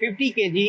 50 kg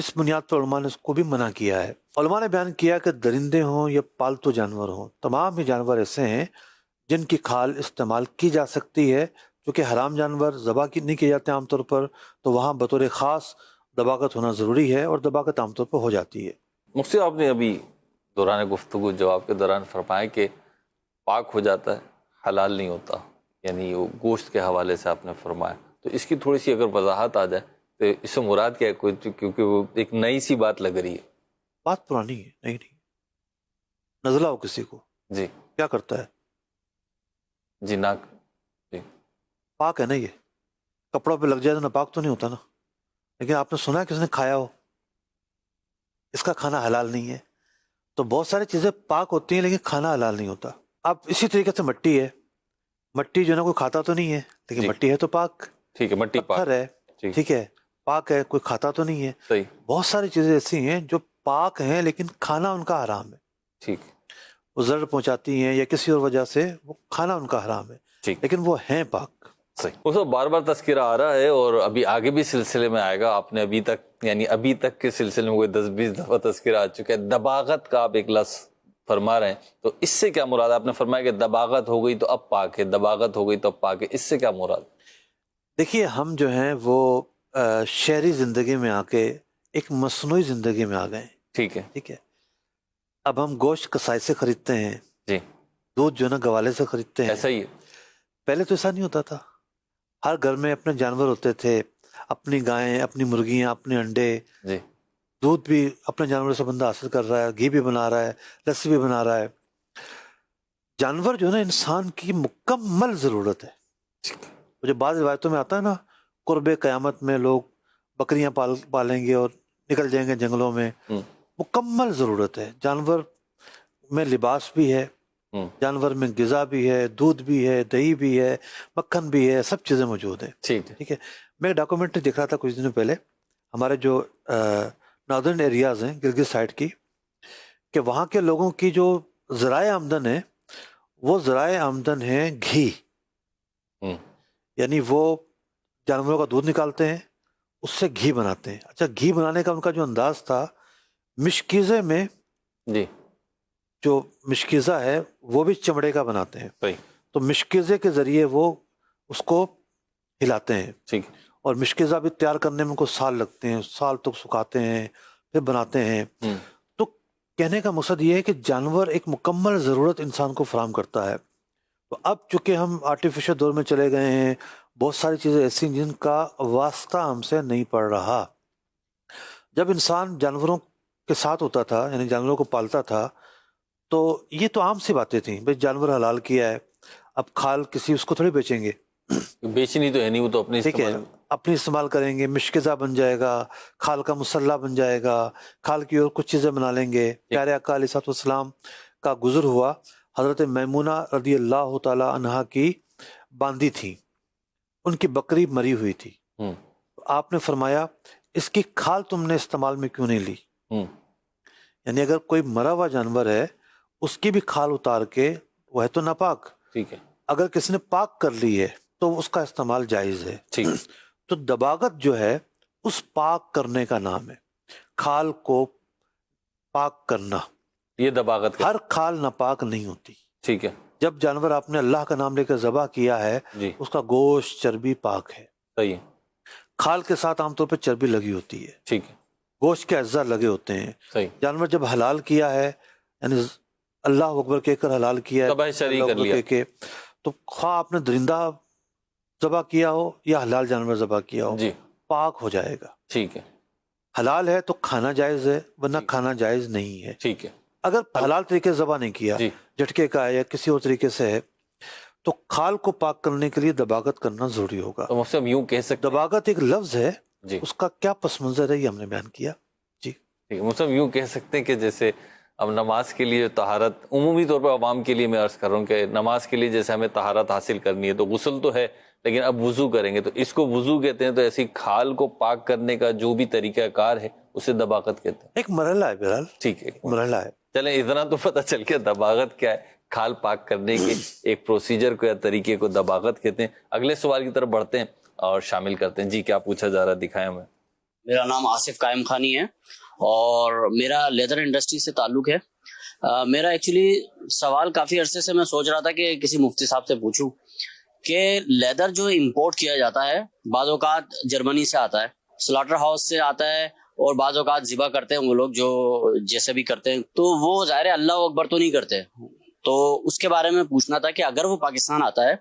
اس بنیاد پر علماء نے اس کو بھی منع کیا ہے. علماء نے بیان کیا کہ درندے ہوں یا پالتو جانور ہوں، تمام ہی جانور ایسے ہیں جن کی کھال استعمال کی جا سکتی ہے. چونکہ حرام جانور ذبح نہیں کیے جاتے عام طور پر، تو وہاں بطور خاص دباغت ہونا ضروری ہے، اور دباغت عام طور پر ہو جاتی ہے. مفتی آپ نے ابھی دوران گفتگو جواب کے دوران فرمایا کہ پاک ہو جاتا ہے، حلال نہیں ہوتا، یعنی وہ گوشت کے حوالے سے آپ نے فرمایا. تو اس کی تھوڑی سی اگر وضاحت آ جائے تو اس سے مراد کیا ہے؟ کوئی کیونکہ وہ ایک نئی سی بات لگ رہی ہے. بات پرانی ہے، نہیں نزلہ ہو کسی کو جی کیا کرتا ہے؟ جی ناک پاک ہے نا، یہ کپڑوں پہ لگ جائے تو ناپاک تو نہیں ہوتا نا. لیکن آپ نے سنا ہے کس نے کھایا ہو؟ اس کا کھانا حلال نہیں ہے. تو بہت ساری چیزیں پاک ہوتی ہیں لیکن کھانا حلال نہیں ہوتا. اب اسی طریقے سے مٹی ہے، مٹی جو ہے نا کوئی کھاتا تو نہیں ہے لیکن جی. مٹی ہے تو پاک. ٹھیک ہے، مٹی پاک پتھر ہے، جی. ٹھیک ہے، پاک ہے، کوئی کھاتا تو نہیں ہے. صحیح. بہت ساری چیزیں ایسی ہیں جو پاک ہیں لیکن کھانا ان کا حرام ہے. ٹھیک. وہ ضرر پہنچاتی ہیں یا کسی اور وجہ سے وہ کھانا ان کا حرام ہے، ٹھیک. لیکن وہ ہیں پاک. صحیح. اس کو بار بار تذکرہ آ رہا ہے اور ابھی آگے بھی سلسلے میں آئے گا. آپ نے ابھی تک کے سلسلے میں کوئی 10-20 دفعہ تذکرہ آ چکا ہے. دباغت کا آپ ایک لفظ فرما رہے ہیں، تو اس سے کیا مراد؟ آپ نے فرمایا کہ دباغت ہو گئی تو اب پاک ہے، دباغت ہو گئی تو اب پاک ہے، اس سے کیا مراد؟ دیکھیے ہم جو ہیں وہ شہری زندگی میں آ کے ایک مصنوعی زندگی میں آ گئے ہیں. ٹھیک ہے. ٹھیک ہے، اب ہم گوشت کسائی سے خریدتے ہیں، جی. دودھ جو ہے نا گوالے سے خریدتے ہیں. ایسا ہی ہے. پہلے تو ایسا نہیں ہوتا تھا. ہر گھر میں اپنے جانور ہوتے تھے، اپنی گائیں، اپنی مرغیاں، اپنے انڈے. جی. دودھ بھی اپنے جانوروں سے بندہ حاصل کر رہا ہے، گھی بھی بنا رہا ہے، لسی بھی بنا رہا ہے. جانور جو ہے نا انسان کی مکمل ضرورت ہے. جو بعض روایتوں میں آتا ہے نا، قرب قیامت میں لوگ بکریاں پالیں گے اور نکل جائیں گے جنگلوں میں. مکمل ضرورت ہے. جانور میں لباس بھی ہے، جانور میں غذا بھی ہے، دودھ بھی ہے، دہی بھی ہے، مکھن بھی ہے، سب چیزیں موجود ہیں. ٹھیک ہے. میں ڈاکومنٹری دیکھ رہا تھا کچھ دنوں پہلے، ہمارے جو ناردرن ایریاز ہیں گلگت سائڈ کی، کہ وہاں کے لوگوں کی جو ذرائع آمدن ہے وہ ذرائع آمدن ہے گھی. یعنی وہ جانوروں کا دودھ نکالتے ہیں، اس سے گھی بناتے ہیں. اچھا، گھی بنانے کا ان کا جو انداز تھا، مشکیزے میں جی جو مشکیزہ ہے وہ بھی چمڑے کا بناتے ہیں. صحیح. تو مشکیزے کے ذریعے وہ اس کو ہلاتے ہیں. ٹھیک. اور مشکیزہ بھی تیار کرنے میں ان کو سال لگتے ہیں، سال تک سکھاتے ہیں پھر بناتے ہیں. تو کہنے کا مقصد یہ ہے کہ جانور ایک مکمل ضرورت انسان کو فراہم کرتا ہے. تو اب چونکہ ہم آرٹیفیشل دور میں چلے گئے ہیں، بہت ساری چیزیں ایسی جن کا واسطہ ہم سے نہیں پڑ رہا. جب انسان جانوروں کے ساتھ ہوتا تھا، یعنی جانوروں کو پالتا تھا، تو یہ تو عام سی باتیں تھیں. بھائی جانور حلال کیا ہے، اب کھال کسی اس کو تھوڑی بیچیں گے، بیچنی تو ہے نہیں، وہ تو اپنے ٹھیک ہے، اپنی استعمال کریں گے. مشکزہ بن جائے گا، کھال کا مسلح بن جائے گا، کھال کی اور کچھ چیزیں بنا لیں گے. پیارے آقا علیہ الصلوۃ والسلام کا گزر ہوا، حضرت میمونہ رضی اللہ تعالی عنہا کی باندھی تھی، ان کی بکری مری ہوئی تھی. آپ نے فرمایا اس کی کھال تم نے استعمال میں کیوں نہیں لی؟ یعنی اگر کوئی مرا ہوا جانور ہے اس کی بھی کھال اتار کے، وہ ہے تو ناپاک. ٹھیک ہے. اگر کسی نے پاک کر لی ہے تو اس کا استعمال جائز ہے. ٹھیک. تو دباغت جو ہے اس پاک کرنے کا نام ہے، کھال کو پاک کرنا. یہ دباغت ہر کھال ناپاک نہیں ہوتی. ٹھیک ہے. جب جانور آپ نے اللہ کا نام لے کر ذبح کیا ہے، جی. اس کا گوشت چربی پاک ہے. صحیح ہے. کھال کے ساتھ عام طور پہ چربی لگی ہوتی ہے. ٹھیک ہے. گوشت کے اجزاء لگے ہوتے ہیں. صحیح. جانور جب حلال کیا ہے، یعنی اللہ اکبر کہہ کر حلال کیا ہے، ذبح شرعی کر لیا، تو خواہ آپ نے درندہ ذبح کیا ہو یا حلال جانور ذبح کیا ہو، جی پاک ہو جائے گا. ٹھیک ہے. حلال ہے تو کھانا جائز ہے، ورنہ کھانا جائز نہیں ہے. ٹھیک ہے. اگر حلال طریقے سے ذبح نہیں کیا، جی. جھٹکے کا ہے یا کسی اور طریقے سے ہے، تو کھال کو پاک کرنے کے لیے دباغت کرنا ضروری ہوگا. تو مفتی ہم یوں کہہ سکتے دباغت ایک لفظ ہے، جی، اس کا کیا پس منظر ہے یہ ہم نے بیان کیا. جی ٹھیک ہے. مفتی ہم یوں کہہ سکتے ہیں کہ جیسے اب نماز کے لیے طہارت، عمومی طور پر عوام کے لیے میں عرض کر رہا ہوں کہ نماز کے لیے جیسے ہمیں طہارت حاصل کرنی ہے تو غسل تو ہے، لیکن اب وضو کریں گے تو اس کو وضو کہتے ہیں. تو ایسی کھال کو پاک کرنے کا جو بھی طریقہ کار ہے اسے دباغت کہتے ہیں. ایک مرحلہ ہے بہرحال. ٹھیک ہے، مرحلہ ہے. چلیں اتنا تو پتہ چل کے دباغت کیا ہے، کھال پاک کرنے کے ایک پروسیجر کو یا طریقے کو دباغت کہتے ہیں. اگلے سوال کی طرف بڑھتے ہیں اور شامل کرتے ہیں. جی کیا پوچھا جا رہا ہے، دکھائیں ہمیں. میرا نام آصف قائم خانی ہے اور میرا لیدر انڈسٹری سے تعلق ہے. میرا ایکچولی سوال کافی عرصے سے میں سوچ رہا تھا کہ کسی مفتی صاحب سے پوچھوں کہ لیدر جو امپورٹ کیا جاتا ہے بعض اوقات جرمنی سے آتا ہے, سلاٹر ہاؤس سے آتا ہے, اور بعض اوقات ذبح کرتے ہیں وہ لوگ جو جیسے بھی کرتے ہیں, تو وہ ظاہر ہے اللہ اکبر تو نہیں کرتے. تو اس کے بارے میں پوچھنا تھا کہ اگر وہ پاکستان آتا ہے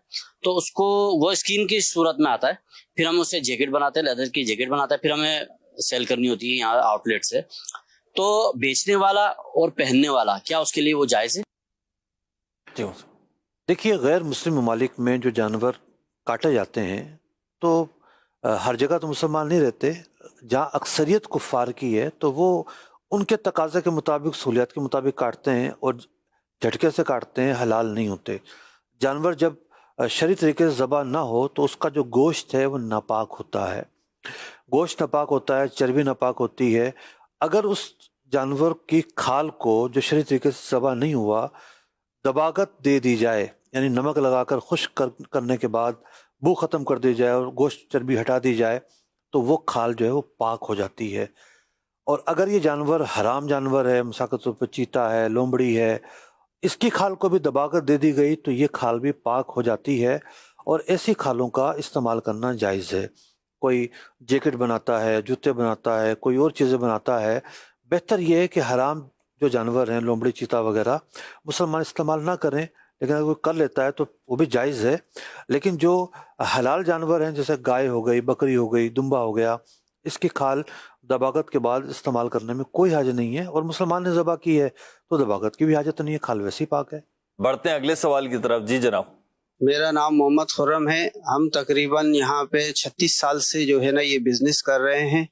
تو اس کو وہ اسکین کی صورت میں آتا ہے, پھر ہم اسے جیکٹ بناتے ہیں, لیدر کی جیکٹ بناتے ہیں, پھر ہمیں سیل کرنی ہوتی ہے یہاں آؤٹ لیٹ سے, تو بیچنے والا اور پہننے والا کیا اس کے لیے وہ جائز ہے؟ دیکھیے, غیر مسلم ممالک میں جو جانور کاٹے جاتے ہیں تو ہر جگہ تو مسلمان نہیں رہتے. جہاں اکثریت کفار کی ہے تو وہ ان کے تقاضے کے مطابق, سہولیات کے مطابق کاٹتے ہیں اور جھٹکے سے کاٹتے ہیں, حلال نہیں ہوتے. جانور جب شرعی طریقے سے ذبح نہ ہو تو اس کا جو گوشت ہے وہ ناپاک ہوتا ہے. گوشت ناپاک ہوتا ہے, چربی ناپاک ہوتی ہے. اگر اس جانور کی کھال کو جو شرعی طریقے سے ذبح نہیں ہوا دباغت دے دی جائے, یعنی نمک لگا کر خشک کرنے کے بعد بو ختم کر دی جائے اور گوشت چربی ہٹا دی جائے, تو وہ کھال جو ہے وہ پاک ہو جاتی ہے. اور اگر یہ جانور حرام جانور ہے, مثال کے طور پہ چیتا ہے, لومڑی ہے, اس کی کھال کو بھی دباغت دے دی گئی تو یہ کھال بھی پاک ہو جاتی ہے, اور ایسی کھالوں کا استعمال کرنا جائز ہے. کوئی جیکٹ بناتا ہے, جوتے بناتا ہے, کوئی اور چیزیں بناتا ہے, بہتر یہ ہے کہ حرام جو جانور ہیں, لومڑی, چیتا وغیرہ, مسلمان استعمال نہ کریں. لیکن اگر کوئی کر لیتا ہے تو وہ بھی جائز ہے. لیکن جو حلال جانور ہیں جیسے گائے ہو گئی, بکری ہو گئی, دمبا ہو گیا, اس کی کھال دباغت کے بعد استعمال کرنے میں کوئی حاجت نہیں ہے, اور مسلمان نے ذبح کی ہے تو دباغت کی بھی حاجت نہیں ہے, کھال ویسی پاک ہے. بڑھتے ہیں اگلے سوال کی طرف. جی جناب. میرا نام محمد خرم ہے. ہم تقریباً یہاں پہ 36 سال سے جو ہے نا یہ بزنس کر رہے ہیں,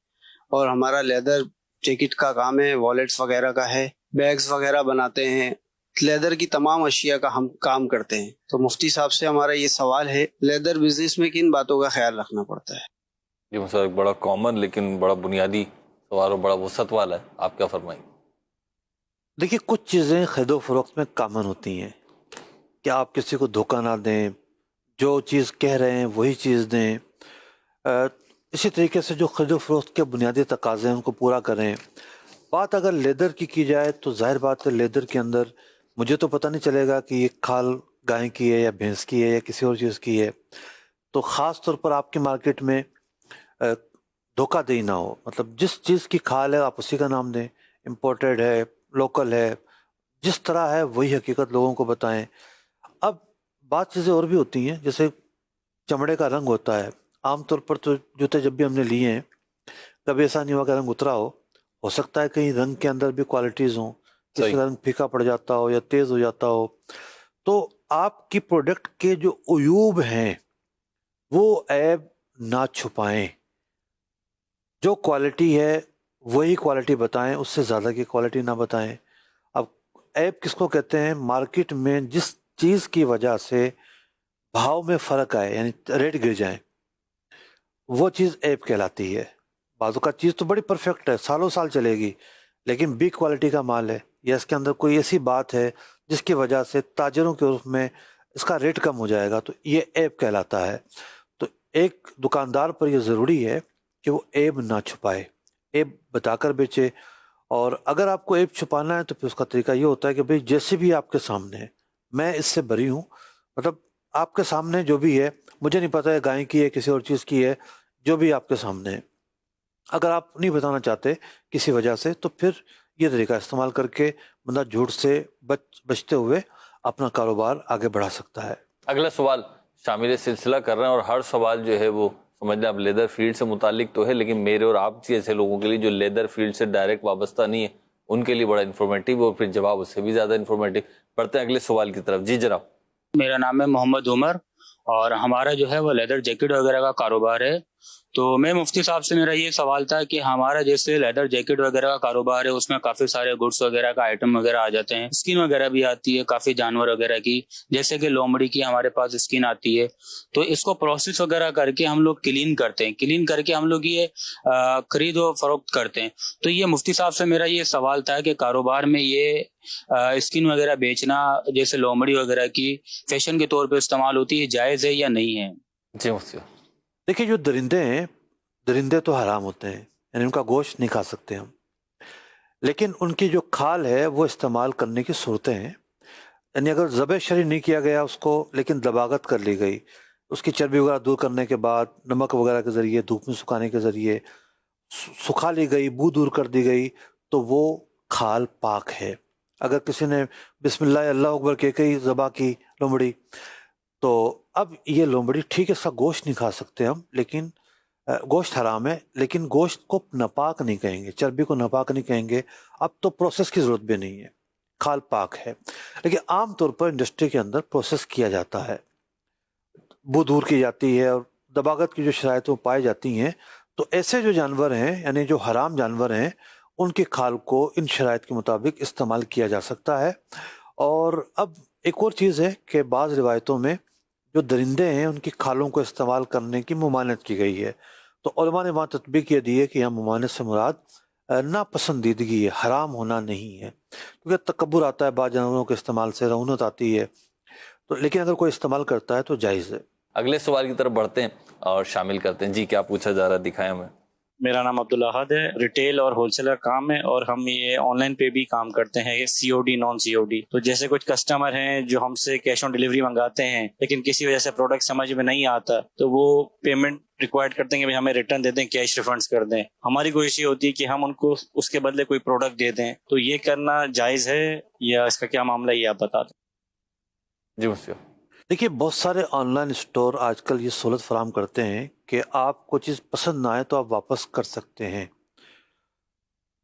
اور ہمارا لیدر جیکٹ کا کام ہے, والیٹس وغیرہ کا ہے, بیگز وغیرہ بناتے ہیں, لیدر کی تمام اشیاء کا ہم کام کرتے ہیں. تو مفتی صاحب سے ہمارا یہ سوال ہے, لیدر بزنس میں کن باتوں کا خیال رکھنا پڑتا ہے؟ یہ مسئلہ ایک بڑا کامن لیکن بڑا بنیادی سوال اور بڑا وسعت والا ہے, آپ کیا فرمائیں؟ دیکھیے, کچھ چیزیں خرید و فروخت میں کامن ہوتی ہیں کہ آپ کسی کو دھوکہ نہ دیں, جو چیز کہہ رہے ہیں وہی چیز دیں. اسی طریقے سے جو خرید و فروخت کے بنیادی تقاضے ہیں ان کو پورا کریں. بات اگر لیدر کی جائے تو ظاہر بات ہے لیدر کے اندر مجھے تو پتہ نہیں چلے گا کہ یہ کھال گائے کی ہے یا بھینس کی ہے یا کسی اور چیز کی ہے. تو خاص طور پر آپ کی مارکیٹ میں دھوکہ دہی نہ ہو, مطلب جس چیز کی کھال ہے آپ اسی کا نام دیں, امپورٹڈ ہے, لوکل ہے, جس طرح ہے وہی حقیقت لوگوں کو بتائیں. اب بات چیزیں اور بھی ہوتی ہیں, جیسے چمڑے کا رنگ ہوتا ہے. عام طور پر تو جوتے جب بھی ہم نے لیے ہیں کبھی ایسا نہیں ہوا کہ رنگ اترا ہو سکتا ہے کہیں رنگ کے اندر بھی کوالٹیز ہوں, کسی کا رنگ پھیکا پڑ جاتا ہو یا تیز ہو جاتا ہو. تو آپ کی پروڈکٹ کے جو عیوب ہیں وہ عیب نہ چھپائیں, جو کوالٹی ہے وہی کوالٹی بتائیں, اس سے زیادہ کی کوالٹی نہ بتائیں. اب عیب کس کو کہتے ہیں؟ مارکیٹ میں جس چیز کی وجہ سے بھاؤ میں فرق آئے, یعنی ریٹ گر جائیں, وہ چیز عیب کہلاتی ہے. بعضوں کا چیز تو بڑی پرفیکٹ ہے, سالوں سال چلے گی, لیکن بی کوالٹی کا مال ہے یا اس کے اندر کوئی ایسی بات ہے جس کی وجہ سے تاجروں کے عرف میں اس کا ریٹ کم ہو جائے گا, تو یہ عیب کہلاتا ہے. تو ایک دکاندار پر یہ ضروری ہے کہ وہ عیب نہ چھپائے, عیب بتا کر بیچے. اور اگر آپ کو عیب چھپانا ہے تو پھر اس کا طریقہ یہ ہوتا ہے کہ بھئی جیسے بھی آپ کے سامنے ہے میں اس سے بری ہوں, مطلب آپ کے سامنے جو بھی ہے, مجھے نہیں پتہ ہے گائے کی ہے کسی اور چیز کی ہے, جو بھی آپ کے سامنے ہے, اگر آپ نہیں بتانا چاہتے کسی وجہ سے تو پھر یہ طریقہ استعمال کر کے بندہ جھوٹ سے بچتے ہوئے اپنا کاروبار آگے بڑھا سکتا ہے. اگلا سوال شامل سلسلہ کر رہے ہیں, اور ہر سوال جو ہے وہ سمجھ لیں آپ لیدر فیلڈ سے متعلق تو ہے, لیکن میرے اور آپ جیسے لوگوں کے لیے جو لیدر فیلڈ سے ڈائریکٹ وابستہ نہیں ہے ان کے لیے بڑا انفارمیٹیو, اور پھر جواب اس سے بھی زیادہ انفارمیٹیو. پڑھتے ہیں اگلے سوال کی طرف. جی جناب. میرا نام ہے محمد عمر, اور ہمارا جو ہے وہ لیدر جیکٹ وغیرہ کا کاروبار ہے. تو میں مفتی صاحب سے میرا یہ سوال تھا کہ ہمارا جیسے لیدر جیکٹ وغیرہ کا کاروبار ہے اس میں کافی سارے گڈس وغیرہ کا آئٹم وغیرہ آ جاتے ہیں, اسکن وغیرہ بھی آتی ہے کافی جانور وغیرہ کی, جیسے کہ لومڑی کی ہمارے پاس اسکن آتی ہے. تو اس کو پروسیس وغیرہ کر کے ہم لوگ کلین کرتے ہیں, کلین کر کے ہم لوگ یہ خرید و فروخت کرتے ہیں. تو یہ مفتی صاحب سے میرا یہ سوال تھا کہ کاروبار میں یہ اسکن وغیرہ بیچنا جیسے لومڑی وغیرہ کی فیشن کے طور پہ استعمال ہوتی ہے, جائز ہے یا نہیں ہے؟ جی مفتی. دیکھیے, جو درندے ہیں, درندے تو حرام ہوتے ہیں, یعنی ان کا گوشت نہیں کھا سکتے ہم، لیکن ان کی جو کھال ہے وہ استعمال کرنے کی صورتیں ہیں. یعنی اگر ذبح شرعی نہیں کیا گیا اس کو، لیکن دباغت کر لی گئی، اس کی چربی وغیرہ دور کرنے کے بعد نمک وغیرہ کے ذریعے، دھوپ میں سکھانے کے ذریعے سکھا لی گئی، بو دور کر دی گئی، تو وہ کھال پاک ہے. اگر کسی نے بسم اللہ اللہ اکبر کہہ کے ہی ذبح کی لومڑی، تو اب یہ لومڑی ٹھیک ہے، اس کا گوشت نہیں کھا سکتے ہم، لیکن گوشت حرام ہے، لیکن گوشت کو ناپاک نہیں کہیں گے، چربی کو ناپاک نہیں کہیں گے. اب تو پروسیس کی ضرورت بھی نہیں ہے، کھال پاک ہے. لیکن عام طور پر انڈسٹری کے اندر پروسیس کیا جاتا ہے، بو دور کی جاتی ہے، اور دباغت کی جو شرائط وہ پائی جاتی ہیں. تو ایسے جو جانور ہیں، یعنی جو حرام جانور ہیں، ان کی کھال کو ان شرائط کے مطابق استعمال کیا جا سکتا ہے. اور اب ایک اور چیز ہے کہ بعض روایتوں میں جو درندے ہیں ان کی کھالوں کو استعمال کرنے کی ممانعت کی گئی ہے. تو علماء نے وہاں تطبیق یہ دی ہے کہ یہاں ممانعت سے مراد ناپسندیدگی ہے، حرام ہونا نہیں ہے، کیونکہ تکبر آتا ہے بعض جانوروں کے استعمال سے، رعونت آتی ہے. تو لیکن اگر کوئی استعمال کرتا ہے تو جائز ہے. اگلے سوال کی طرف بڑھتے ہیں اور شامل کرتے ہیں. جی کیا پوچھا جا رہا ہے، دکھائیں ہمیں. میرا نام عبدالاحد ہے، ریٹیل اور ہول سیلر کام ہے، اور ہم یہ آن لائن پہ بھی کام کرتے ہیں، سی او ڈی نان سی او ڈی. تو جیسے کچھ کسٹمر ہیں جو ہم سے کیش آن ڈیلیوری منگاتے ہیں، لیکن کسی وجہ سے پروڈکٹ سمجھ میں نہیں آتا تو وہ پیمنٹ ریکوائرڈ کرتے ہیں کہ ہمیں ریٹرن دے دیں، کیش ریفنڈس کر دیں. ہماری کوشش یہ ہوتی ہے کہ ہم ان کو اس کے بدلے کوئی پروڈکٹ دے دیں. تو یہ کرنا جائز ہے یا اس کا کیا معاملہ ہے، یہ آپ بتا دیں. جی مسیح. دیکھیے بہت سارے آن لائن اسٹور آج کل یہ سہولت فراہم کرتے ہیں کہ آپ کو چیز پسند نہ آئے تو آپ واپس کر سکتے ہیں.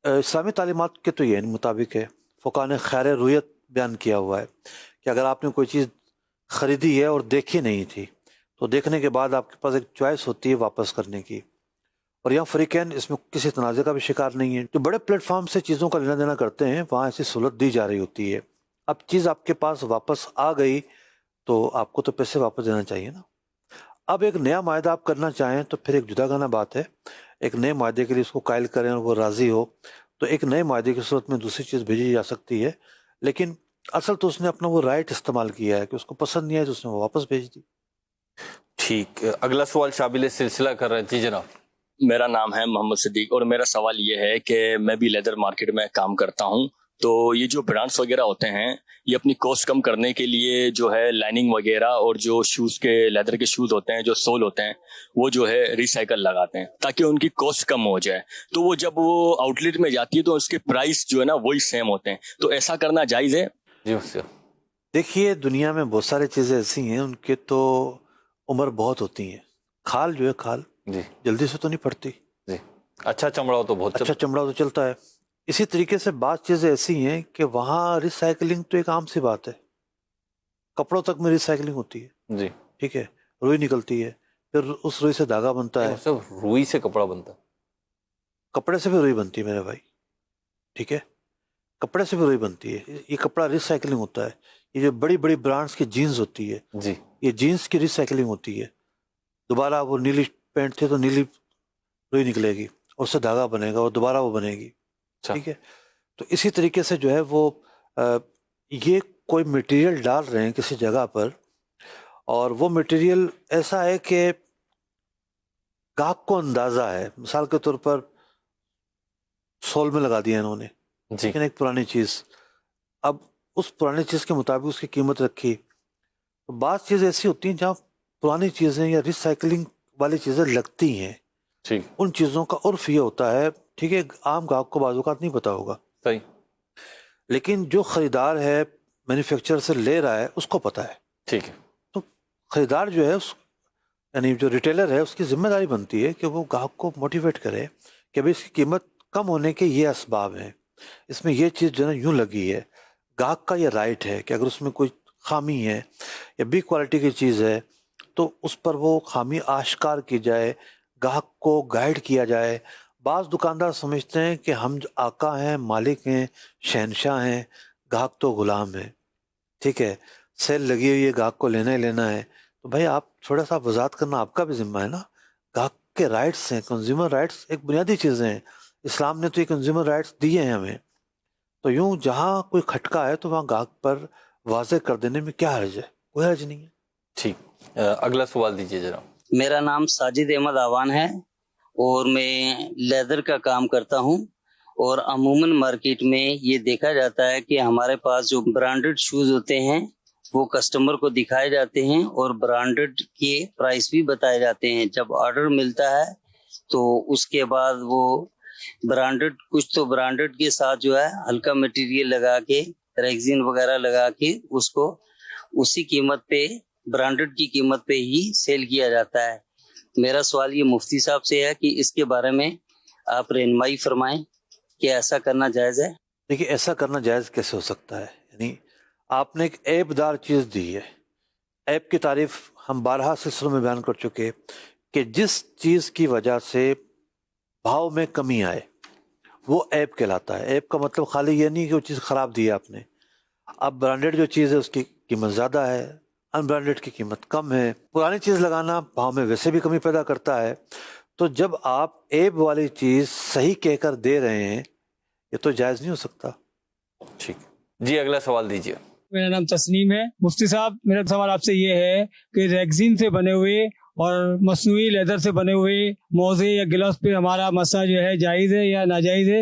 اسلامی تعلیمات کے تو یہ مطابق ہے، فقہاء نے خیر رویت بیان کیا ہوا ہے کہ اگر آپ نے کوئی چیز خریدی ہے اور دیکھی نہیں تھی تو دیکھنے کے بعد آپ کے پاس ایک چوائس ہوتی ہے واپس کرنے کی. اور یہاں فریقین اس میں کسی تنازع کا بھی شکار نہیں ہے. جو بڑے پلیٹ فارم سے چیزوں کا لینا دینا کرتے ہیں وہاں ایسی سہولت دی جا رہی ہوتی ہے. اب چیز آپ کے پاس واپس آ گئی تو آپ کو تو پیسے واپس دینا چاہیے نا. اب ایک نیا معاہدہ آپ کرنا چاہیں تو پھر ایک جدا گانا بات ہے. ایک نئے معاہدے کے لیے اس کو قائل کریں اور وہ راضی ہو تو ایک نئے معاہدے کی صورت میں دوسری چیز بھیجی جا سکتی ہے. لیکن اصل تو اس نے اپنا وہ رائٹ استعمال کیا ہے کہ اس کو پسند نہیں آئے تو اس نے وہ واپس بھیج دی. ٹھیک، اگلا سوال شامل سلسلہ کر رہے ہیں. جی جناب. میرا نام ہے محمد صدیق، اور میرا سوال یہ ہے کہ میں بھی لیدر مارکیٹ میں کام کرتا ہوں. تو یہ جو برانڈس وغیرہ ہوتے ہیں یہ اپنی کاسٹ کم کرنے کے لیے جو ہے لائننگ وغیرہ اور جو شوز کے لیدر کے شوز ہوتے ہیں، جو سول ہوتے ہیں، وہ جو ہے ریسائیکل لگاتے ہیں تاکہ ان کی کاسٹ کم ہو جائے. تو وہ جب وہ آؤٹ لیٹ میں جاتی ہے تو اس کے پرائس جو ہے نا وہی سیم ہوتے ہیں. تو ایسا کرنا جائز ہے؟ جی دیکھیے دنیا میں بہت ساری چیزیں ایسی ہیں ان کے تو عمر بہت ہوتی ہیں. کھال جو ہے کھال جی جلدی سے تو نہیں پڑتی. جی اچھا چمڑا ہو تو بہت اچھا چمڑا تو چلتا ہے. اسی طریقے سے بعض چیزیں ایسی ہیں کہ وہاں ریسائیکلنگ تو ایک عام سی بات ہے. کپڑوں تک میں ریسائیکلنگ ہوتی ہے. جی ٹھیک ہے، روئی نکلتی ہے، پھر اس روئی سے دھاگا بنتا ہے. روئی سے کپڑا بنتا ہے؟ کپڑے سے بھی روئی بنتی ہے میرے بھائی. ٹھیک ہے، کپڑے سے بھی روئی بنتی ہے. یہ کپڑا ریسائیکلنگ ہوتا ہے. یہ جو بڑی بڑی برانڈس کی جینز ہوتی ہے، جی یہ جینز کی ریسائیکلنگ ہوتی ہے. دوبارہ وہ نیلی پینٹ تھی تو نیلی روئی نکلے گی اور اس سے دھاگا بنے گا اور دوبارہ وہ بنے گی. ٹھیک ہے، تو اسی طریقے سے جو ہے وہ یہ کوئی مٹیریل ڈال رہے ہیں کسی جگہ پر، اور وہ مٹیریل ایسا ہے کہ گاہک کو اندازہ ہے. مثال کے طور پر سول میں لگا دیا انہوں نے، لیکن ایک پرانی چیز، اب اس پرانی چیز کے مطابق اس کی قیمت رکھی. تو بعض چیزیں ایسی ہوتی ہیں جہاں پرانی چیزیں یا ریسائیکلنگ والی چیزیں لگتی ہیں. ان چیزوں کا عرف یہ ہوتا ہے، ٹھیک ہے، عام گاہک کو بعض اوقات نہیں پتا ہوگا، صحیح، لیکن جو خریدار ہے مینوفیکچرر سے لے رہا ہے اس کو پتا ہے. ٹھیک ہے، تو خریدار جو ہے یعنی جو ریٹیلر ہے اس کی ذمہ داری بنتی ہے کہ وہ گاہک کو موٹیویٹ کرے کہ بھائی اس کی قیمت کم ہونے کے یہ اسباب ہیں، اس میں یہ چیز جو ہے یوں لگی ہے. گاہک کا یہ رائٹ ہے کہ اگر اس میں کوئی خامی ہے یا بی کوالٹی کی چیز ہے تو اس پر وہ خامی آشکار کی جائے، گاہک کو گائیڈ کیا جائے. بعض دکاندار سمجھتے ہیں کہ ہم جو آقا ہیں، مالک ہیں، شہنشاہ ہیں، گاہک تو غلام ہے. ٹھیک ہے، سیل لگی ہوئی ہے، گاہک کو لینا ہی لینا ہے. تو بھائی آپ تھوڑا سا وضاحت کرنا آپ کا بھی ذمہ ہے نا. گاہک کے رائٹس ہیں، کنزیومر رائٹس ایک بنیادی چیزیں ہیں. اسلام نے تو یہ کنزیومر رائٹس دیے ہیں ہمیں. تو یوں جہاں کوئی کھٹکا ہے تو وہاں گاہک پر واضح کر دینے میں کیا حرج ہے؟ کوئی حرج نہیں ہے. ٹھیک، اگلا سوال دیجیے ذرا. میرا نام ساجد احمد آوان ہے اور میں لیدر کا کام کرتا ہوں، اور عموماً مارکیٹ میں یہ دیکھا جاتا ہے کہ ہمارے پاس جو برانڈڈ شوز ہوتے ہیں وہ کسٹمر کو دکھائے جاتے ہیں اور برانڈڈ کے پرائس بھی بتائے جاتے ہیں. جب آرڈر ملتا ہے تو اس کے بعد وہ برانڈڈ، کچھ تو برانڈڈ کے ساتھ جو ہے ہلکا مٹیریل لگا کے، ریگزین وغیرہ لگا کے اس کو اسی قیمت پہ، برانڈڈ کی قیمت پہ ہی سیل کیا جاتا ہے. میرا سوال یہ مفتی صاحب سے ہے کہ اس کے بارے میں آپ رہنمائی فرمائیں کہ ایسا کرنا جائز ہے؟ دیکھیے، ایسا کرنا جائز کیسے ہو سکتا ہے؟ یعنی آپ نے ایک عیب دار چیز دی ہے. عیب کی تعریف ہم بارہا سلسلوں میں بیان کر چکے کہ جس چیز کی وجہ سے بھاؤ میں کمی آئے وہ عیب کہلاتا ہے. عیب کا مطلب خالی یہ نہیں کہ وہ چیز خراب دی ہے آپ نے. اب برانڈڈ جو چیز ہے اس کی قیمت زیادہ ہے، ان برانڈڈ کی قیمت کم ہے. پرانی چیز لگانا بھاؤ میں ویسے بھی کمی پیدا کرتا ہے. تو جب آپ عیب والی چیز صحیح کہہ کر دے رہے ہیں، یہ تو جائز نہیں ہو سکتا. ٹھیک جی، اگلا سوال دیجیے. میرا نام تسنیم ہے. مفتی صاحب، میرا سوال آپ سے یہ ہے کہ ریگزین سے بنے ہوئے اور مصنوعی لیدر سے بنے ہوئے موزے یا گلوز پہ ہمارا مسا جو ہے جائز ہے یا ناجائز ہے؟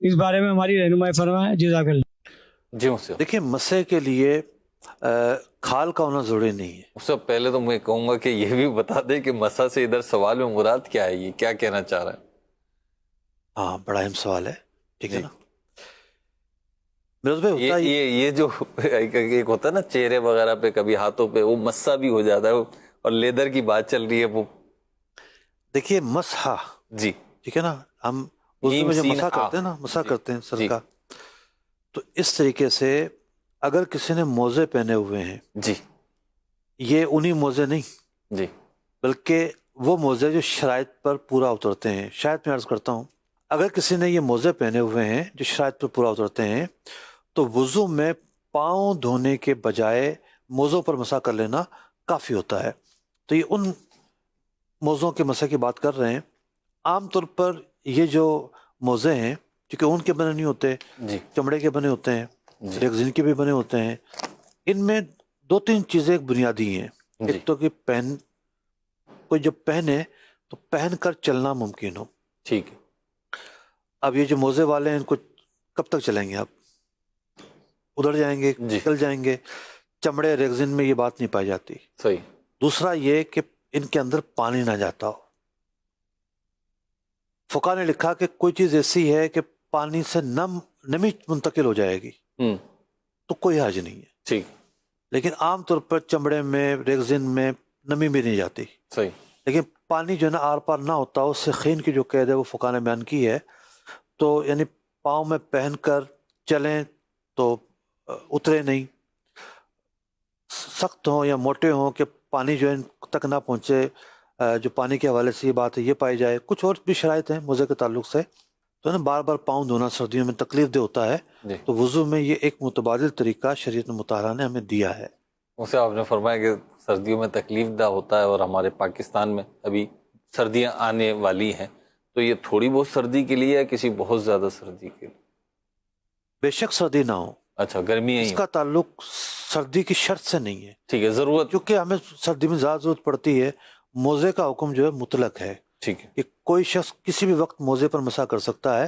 اس بارے میں ہماری رہنمائی فرمائیں، جزاک اللہ. جی مفتی. دیکھیں، مسے کے لیے کھال کا ہونا ضروری نہیں ہے. اس سے پہلے تو میں کہوں گا کہ یہ بھی بتا دیں کہ مسا سے ادھر سوال میں مراد کیا ہے، یہ کیا کہنا چاہ رہا ہے؟ ہاں، بڑا اہم سوال ہے. ٹھیک ہے نا. یہ جو ایک ہوتا ہے نا چہرے وغیرہ پہ، کبھی ہاتھوں پہ، وہ مسا بھی ہو جاتا ہے، اور لیدر کی بات چل رہی ہے. وہ دیکھیے، مسحا، جی ٹھیک ہے نا، ہم اردو میں جو مسا کرتے ہیں نا، مسا کرتے ہیں سر کا. تو اس طریقے سے اگر کسی نے موزے پہنے ہوئے ہیں، جی، یہ انہی موزے نہیں جی، بلکہ وہ موزے جو شرائط پر پورا اترتے ہیں. شاید میں عرض کرتا ہوں، اگر کسی نے یہ موزے پہنے ہوئے ہیں جو شرائط پر پورا اترتے ہیں، تو وضو میں پاؤں دھونے کے بجائے موزوں پر مسا کر لینا کافی ہوتا ہے. تو یہ ان موزوں کے مسا کی بات کر رہے ہیں. عام طور پر یہ جو موزے ہیں، کیونکہ اون کے بنے نہیں ہوتے، چمڑے کے بنے ہوتے ہیں، ریگزین کے بھی بنے ہوتے ہیں، ان میں دو تین چیزیں ایک بنیادی ہیں. ایک تو کہ کوئی جب پہنے تو پہن کر چلنا ممکن ہو. ٹھیک ہے. اب یہ جو موزے والے ہیں، ان کو کب تک چلیں گے آپ؟ ادھر جائیں گے، چل جائیں گے. چمڑے ریگزین میں یہ بات نہیں پائی جاتی. صحیح. دوسرا یہ کہ ان کے اندر پانی نہ جاتا ہو. فقہ نے لکھا کہ کوئی چیز ایسی ہے کہ پانی سے نمی منتقل ہو جائے گی تو کوئی حرج نہیں ہے. ٹھیک. لیکن عام طور پر چمڑے میں، ریگزین میں نمی بھی نہیں جاتی. صحیح. لیکن پانی جو ہے نا آر پار نہ ہوتا ہو، اس سے خین کی جو قید ہے وہ فقہ نے بیان کی ہے. تو یعنی پاؤں میں پہن کر چلیں تو اترے نہیں، سخت ہوں یا موٹے ہوں کہ پانی جو ہے ان تک نہ پہنچے. جو پانی کے حوالے سے یہ بات ہے یہ پائی جائے. کچھ اور بھی شرائط ہیں موزے کے تعلق سے. تو نا بار بار پاؤں دھونا سردیوں میں تکلیف دہ ہوتا ہے. تو وضو میں یہ ایک متبادل طریقہ شریعت مطہرہ نے ہمیں دیا ہے. اسے آپ نے فرمایا کہ سردیوں میں تکلیف دہ ہوتا ہے، اور ہمارے پاکستان میں ابھی سردیاں آنے والی ہیں، تو یہ تھوڑی بہت سردی کے لیے یا کسی بہت زیادہ سردی کے لیے؟ بے شک سردی نہ ہو. اچھا، گرمی اس کا تعلق سردی کی شرط سے نہیں ہے. ٹھیک ہے. ضرورت، کیونکہ ہمیں سردی میں زیادہ ضرورت پڑتی ہے. موزے کا حکم جو ہے مطلق ہے. ٹھیک ہے، کہ کوئی شخص کسی بھی وقت موزے پر مسا کر سکتا ہے،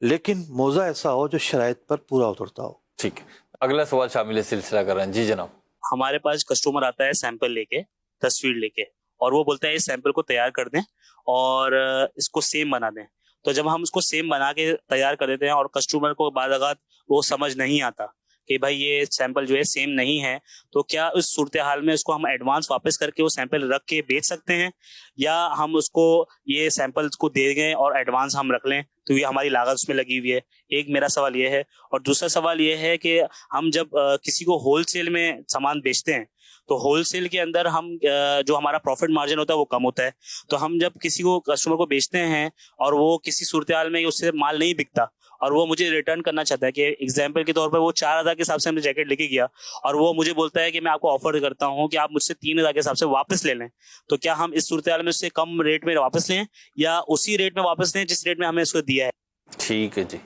لیکن موزہ ایسا ہو جو شرائط پر پورا اترتا ہو. ٹھیک ہے. اگلا سوال شامل سلسلہ کر رہے ہیں. جی جناب. ہمارے پاس کسٹمر آتا ہے سیمپل لے کے، تصویر لے کے، اور وہ بولتا ہے اس سیمپل کو تیار کر دیں اور اس کو سیم بنا دیں. تو جب ہم اس کو سیم بنا کے تیار کر دیتے ہیں اور کسٹمر کو بعض اوقات وہ سمجھ نہیں آتا کہ بھائی یہ سیمپل جو ہے سیم نہیں ہے، تو کیا اس صورتحال میں اس کو ہم ایڈوانس واپس کر کے وہ سیمپل رکھ کے بیچ سکتے ہیں، یا ہم اس کو یہ سیمپل کو دے گئے اور ایڈوانس ہم رکھ لیں تو یہ ہماری لاگت اس میں لگی ہوئی ہے؟ ایک میرا سوال یہ ہے. اور دوسرا سوال یہ ہے کہ ہم جب کسی کو ہول سیل میں سامان بیچتے ہیں تو ہول سیل کے اندر ہم جو ہمارا پروفٹ مارجن ہوتا ہے وہ کم ہوتا ہے. تو ہم جب کسی کو کسٹمر کو بیچتے ہیں اور وہ کسی صورتحال میں اس سے مال نہیں بکتا اور وہ مجھے ریٹرن کرنا چاہتا ہے، کہ ایگزامپل کے طور پر وہ 4,000 کے حساب سے ہم نے جیکٹ لے کے گیا اور وہ مجھے بولتا ہے کہ میں آپ کو آفر کرتا ہوں کہ آپ مجھ سے 3,000 کے حساب سے واپس لے لیں، تو کیا ہم اس صورتحال میں اس سے کم ریٹ میں واپس لیں یا اسی ریٹ میں واپس لیں جس ریٹ میں ہمیں اس کو دیا ہے؟ ٹھیک ہے جی.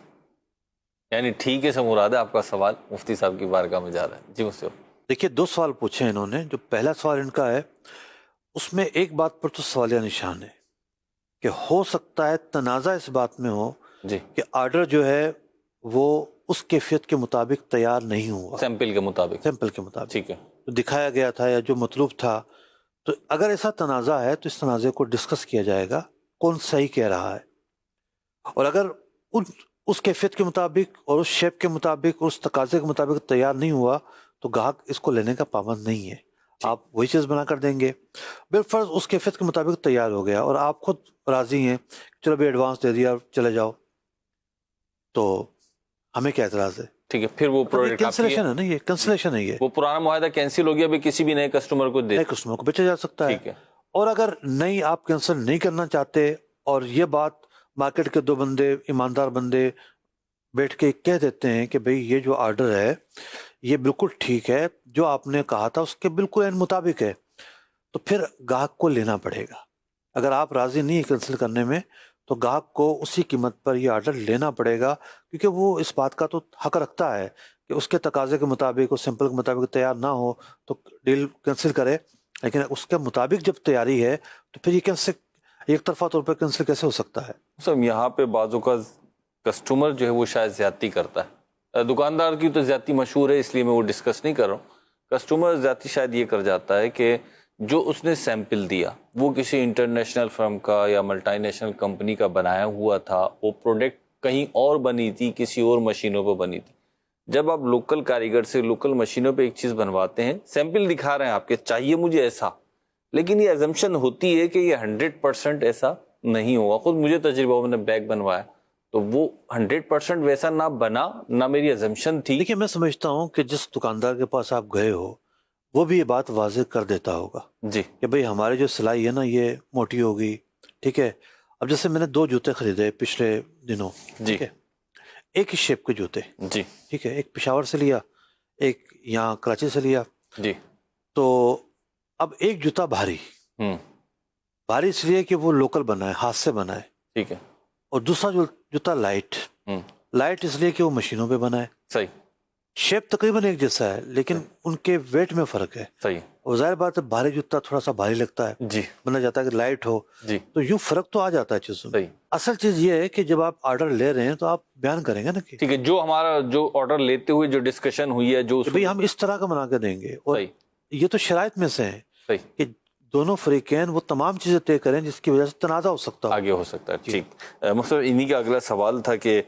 یعنی ٹھیک ہے سے مراد ہے آپ کا سوال مفتی صاحب کی بارگاہ میں جا رہا ہے. جی مفتی. دیکھیے، 2 سوال پوچھے انہوں نے. جو پہلا سوال ان کا ہے اس میں ایک بات پر تو سوالیہ نشان ہے کہ ہو سکتا ہے تنازع اس بات میں ہو جی کہ آرڈر جو ہے وہ اس کیفیت کے مطابق تیار نہیں ہوا، سیمپل کے مطابق، ٹھیک ہے، جو دکھایا گیا تھا یا جو مطلوب تھا. تو اگر ایسا تنازع ہے تو اس تنازع کو ڈسکس کیا جائے گا کون صحیح کہہ رہا ہے، اور اگر اس کیفیت کے مطابق اور اس شیپ کے مطابق اور اس تقاضے کے مطابق تیار نہیں ہوا تو گاہک اس کو لینے کا پابند نہیں ہے. آپ وہی چیز بنا کر دیں گے، بالفرض اس کیفیت کے مطابق تیار ہو گیا اور آپ خود راضی ہیں، چلو بھی ایڈوانس دے دیا چلے جاؤ، تو ہمیں کیا اعتراض ہے؟ ٹھیک ہے. پھر وہ پروڈکٹ کینسلیشن ہے نا، یہ کینسلیشن ہے، یہ وہ پرانا معاہدہ کینسل ہو گیا، ابھی کسی بھی نئے کسٹمر کو نئے کسٹمر کو بیچا جا سکتا ہے. اور اگر نہیں آپ کینسل نہیں کرنا چاہتے اور یہ بات مارکیٹ کے دو بندے ایماندار بندے بیٹھ کے کہہ دیتے ہیں کہ بھئی یہ جو آرڈر ہے یہ بالکل ٹھیک ہے، جو آپ نے کہا تھا اس کے بالکل عین مطابق ہے، تو پھر گاہک کو لینا پڑے گا. اگر آپ راضی نہیں ہیں کینسل کرنے میں تو گاہک کو اسی قیمت پر یہ آرڈر لینا پڑے گا، کیونکہ وہ اس بات کا تو حق رکھتا ہے کہ اس کے تقاضے کے مطابق اس سمپل کے مطابق تیار نہ ہو تو ڈیل کینسل کرے، لیکن اس کے مطابق جب تیاری ہے تو پھر یہ کیسے ایک طرفہ طور پر کینسل کیسے ہو سکتا ہے؟ سر یہاں پہ بعض اوقات کسٹمر جو ہے وہ شاید زیادتی کرتا ہے، دکاندار کی تو زیادتی مشہور ہے اس لیے میں وہ ڈسکس نہیں کر رہا ہوں. کسٹمر زیادتی شاید یہ کر جاتا ہے کہ جو اس نے سیمپل دیا وہ کسی انٹرنیشنل فرم کا یا ملٹی نیشنل کمپنی کا بنایا ہوا تھا، وہ پروڈکٹ کہیں اور بنی تھی، کسی اور مشینوں پہ بنی تھی. جب آپ لوکل کاریگر سے لوکل مشینوں پہ ایک چیز بنواتے ہیں، سیمپل دکھا رہے ہیں آپ کے چاہیے مجھے ایسا، لیکن یہ ایزمپشن ہوتی ہے کہ یہ 100% ایسا نہیں ہوگا. خود مجھے تجربہ، میں نے بیگ بنوایا تو وہ 100% ویسا نہ بنا، نہ میری ایزمپشن تھی. دیکھیے میں سمجھتا ہوں کہ جس دکاندار کے پاس آپ گئے ہو وہ بھی یہ بات واضح کر دیتا ہوگا جی کہ بھئی ہماری جو سلائی ہے نا یہ موٹی ہوگی، ٹھیک ہے. اب جیسے میں نے 2 جوتے خریدے پچھلے دنوں، ٹھیک ہے، ایک ہی شیپ کے جوتے، جی ٹھیک ہے، ایک پشاور سے لیا، ایک یہاں کراچی سے لیا. جی تو اب ایک جوتا بھاری اس لیے کہ وہ لوکل بنا ہے، ہاتھ سے بنا ہے، ٹھیک ہے، اور دوسرا جوتا لائٹ اس لیے کہ وہ مشینوں پہ بنا ہے. صحیح. شیپ تقریباً ایک جیسا ہے لیکن ان کے ویٹ میں فرق ہے. صحیح. اور ظاہر بات ہے بھاری جوتا تھوڑا سا بھاری لگتا ہے، جی بنا جاتا ہے کہ لائٹ ہو، جی تو یوں فرق تو آ جاتا ہے چیزوں میں. اصل چیز یہ ہے کہ جب آپ آرڈر لے رہے ہیں تو آپ بیان کریں گے نا کہ ٹھیک ہے جو ہمارا جو آرڈر لیتے ہوئے جو ڈسکشن ہوئی ہے جو بھئی ہم اس طرح کا بنا کے دیں گے، اور یہ تو شرائط میں سے ہے کہ دونوں فریقین وہ تمام چیزیں طے کریں جس کی وجہ سے تنازع ہو سکتا آگے ہو سکتا ہے. ٹھیک. مقصد انہی کا اگلا سوال تھا کہ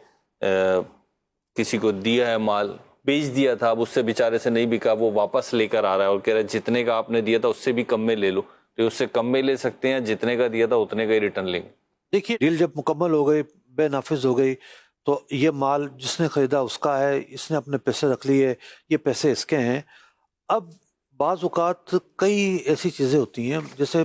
کسی کو دیا ہے مال، بیچ دیا تھا، اب اس سے بیچارے سے نہیں بکا، وہ واپس لے کر آ رہا ہے اور کہہ رہا ہے جتنے کا آپ نے دیا تھا اس سے بھی کم میں لے لو، تو اس سے کم میں لے سکتے ہیں، جتنے کا دیا تھا اتنے کا ہی ریٹرن لیں گے. دیکھیے ڈیل جب مکمل ہو گئی، بے نافذ ہو گئی، تو یہ مال جس نے خریدا اس کا ہے، اس نے اپنے پیسے رکھ لیے، یہ پیسے اس کے ہیں. اب بعض اوقات کئی ایسی چیزیں ہوتی ہیں، جیسے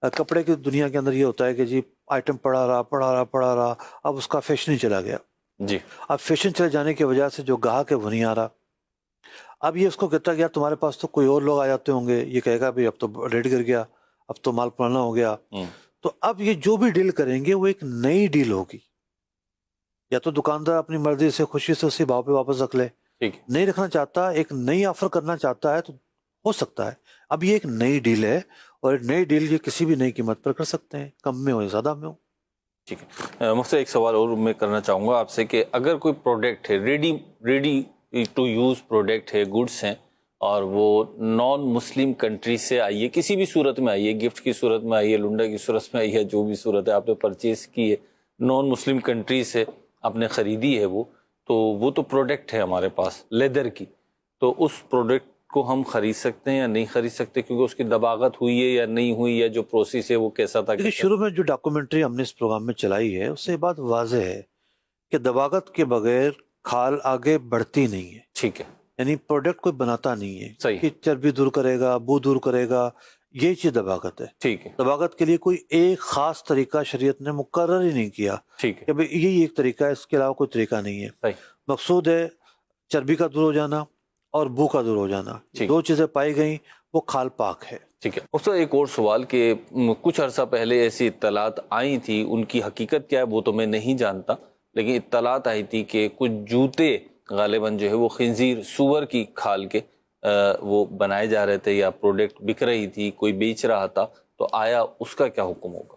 کپڑے کی دنیا کے اندر یہ ہوتا ہے کہ جی آئٹم پڑا رہا، اب اس کا فیشن ہی چلا گیا. جی اب فیشن چلے جانے کی وجہ سے جو گاہک ہے وہ نہیں آ رہا. اب یہ اس کو کہتا گیا تمہارے پاس تو کوئی اور لوگ آ جاتے ہوں گے، یہ کہے گا بھئی اب تو ریٹ گر گیا، اب تو مال پرانا ہو گیا. تو اب یہ جو بھی ڈیل کریں گے وہ ایک نئی ڈیل ہوگی. یا تو دکاندار اپنی مرضی سے خوشی سے اسی بھاؤ پہ واپس رکھ لے، نہیں رکھنا چاہتا، ایک نئی آفر کرنا چاہتا ہے تو ہو سکتا ہے. اب یہ ایک نئی ڈیل ہے اور نئی ڈیل یہ کسی بھی نئی قیمت پر کر سکتے ہیں، کم میں ہو یا زیادہ میں ہو. ٹھیک ہے. مجھ ایک سوال اور میں کرنا چاہوں گا آپ سے کہ اگر کوئی پروڈکٹ ہے، ریڈی ٹو یوز پروڈکٹ ہے، گڈس ہیں، اور وہ نان مسلم کنٹری سے آئی ہے، کسی بھی صورت میں آئی ہے، گفٹ کی صورت میں آئی ہے، لنڈا کی صورت میں آئی ہے، جو بھی صورت ہے آپ نے پرچیز کی ہے، نان مسلم کنٹری سے آپ نے خریدی ہے، وہ تو پروڈکٹ ہے ہمارے پاس لیدر کی، تو اس پروڈکٹ کو ہم خرید سکتے ہیں یا نہیں خرید سکتے، کیونکہ اس کی دباغت ہوئی ہے یا نہیں ہوئی، یا جو پروسیس ہے وہ کیسا تھا؟ کیونکہ شروع میں جو ڈاکومنٹری ہم نے اس پروگرام میں چلائی ہے اس سے یہ بات واضح ہے کہ دباغت کے بغیر کھال آگے بڑھتی نہیں ہے. ٹھیک ہے. یعنی پروڈکٹ کوئی بناتا نہیں ہے صحیح کہ چربی دور کرے گا، بو دور کرے گا، یہ چیز دباغت ہے. ٹھیک ہے. دباغت کے لیے کوئی ایک خاص طریقہ شریعت نے مقرر ہی نہیں کیا. ٹھیک ہے. کہ بھئی یہی ایک طریقہ ہے، اس کے علاوہ کوئی طریقہ نہیں ہے. صحیح. مقصود ہے چربی کا دور ہو جانا اور بو کا دور ہو جانا، دو چیزیں پائی گئیں، وہ کھال پاک ہے. ٹھیک ہے. اس سے ایک اور سوال کہ کچھ عرصہ پہلے ایسی اطلاعات آئی تھی، ان کی حقیقت کیا ہے وہ تو میں نہیں جانتا، لیکن اطلاعات آئی تھی کہ کچھ جوتے غالباً جو ہے وہ خنزیر سور کی کھال کے وہ بنائے جا رہے تھے، یا پروڈکٹ بک رہی تھی، کوئی بیچ رہا تھا، تو آیا اس کا کیا حکم ہوگا؟